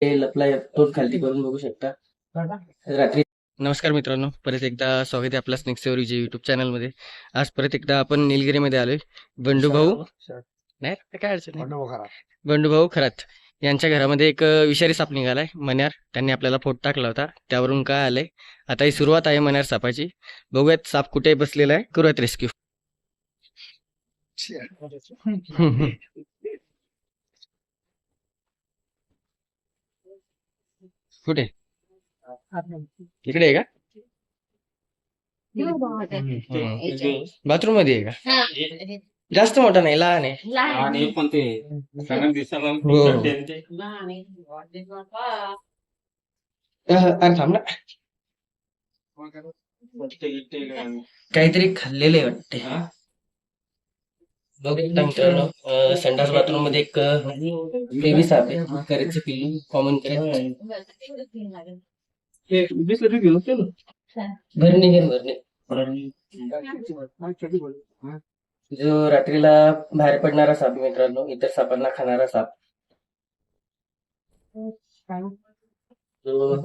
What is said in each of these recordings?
लपला तोच खालती करून बघू शकता रात्री. नमस्कार मित्रांनो, परत एकदा स्वागत आहे आपल्या स्नेक सेवरीच्या युट्यूब चॅनलमध्ये. आज परत एकदा आपण निलगिरीमध्ये आलोय. बंडूभाऊ नाही काय अडचण नाही, बंडूभाऊ खरात यांच्या घरामध्ये एक विषारी साप निघालाय मण्यार. त्यांनी आपल्याला फोटो टाकला होता, त्यावरून काय आलंय आता ही सुरुवात आहे मण्यार सापाची. बघूयात साप कुठे बसलेला आहे, करूयात रेस्क्यू. कुठे इकडे आहे का? बाथरूम मध्ये आहे का? जास्त मोठा नाही, लहान आहे. अरे थांब ना, काहीतरी खाल्लेलं आहे वाटते. बघू शकता मित्रांनो, संडास बाथरूम मध्ये एक बेबी साप आहे, करेचं पिल्लू, कॉमन करेक्ट. भरणे जो रात्रीला बाहेर पडणारा साप मित्रांनो, इतर सापांना खाणारा साप, जो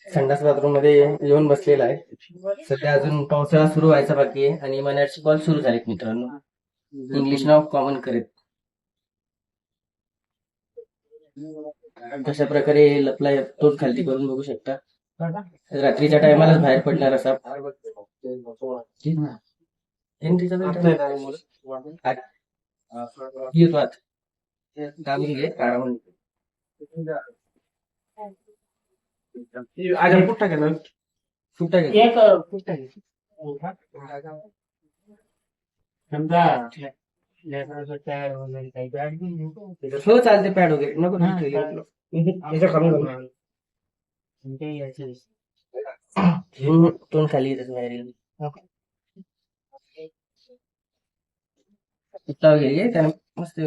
संडास बाथरूम मध्ये येऊन बसलेला आहे. सध्या अजून पावसाळा सुरू व्हायचा बाकी आहे आणि मण्याचे कॉल सुरू झालेत मित्रांनो. इंग्लिश नाव कॉमन करेत. कशा प्रकारे लपलाय तोच खालती करून बघू शकता. रात्रीच्या टायमालाच बाहेर पडणारा साप. येतो आत. दाबून घे, आरामाने. फुटता गेला, फुटता गेला. हो चालते, पॅड वगैरे नको. तोंड खाली येतात बाहेर. कुत्ता वगैरे त्याला मस्त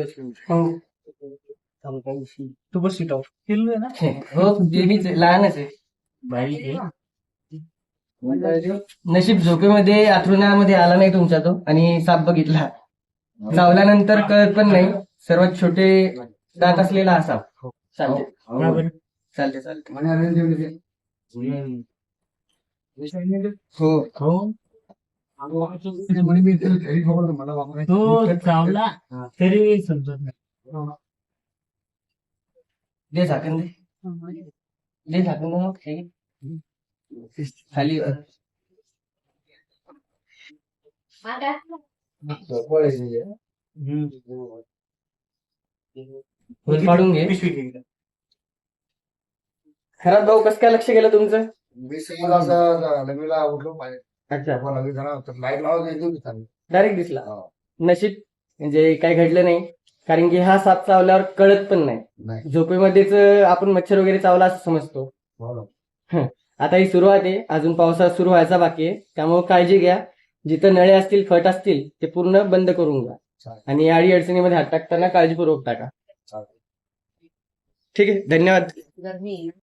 तू बस सीट हो, बेबीच लहानच आहे. नशीब झोपेमध्ये अथरुणामध्ये आला नाही तुमचा तो आणि साप बघितला. चावल्यानंतर कळत पण नाही. सर्वात छोटे दात असलेला हा साप. चालते चालते चालते. हो तो चावला तरी समजत नाही. दे झाकण, दे झाकण खाली. पाडून घे. खराब भाऊ, कसं काय लक्ष गेलं तुमचं? मी समोर असं लग्नाला उठलो पाहिजे. अच्छा, लाईट लावून डायरेक्ट दिसला. नशीब म्हणजे काय घडलं नाही, कारण की हा साप चावल्यावर कळत पण नाही. झोपेमध्येच आपण मच्छर वगैरे चावला असं समजतो. आता ही सुरुवात आहे, अजून पावसाळा सुरू व्हायचा बाकी आहे. त्यामुळे काळजी घ्या. जिथं नळे असतील, फट असतील, ते पूर्ण बंद करून घ्या आणि आडी अडचणीमध्ये हात टाकताना काळजीपूर्वक टाका. ठीक आहे, धन्यवाद.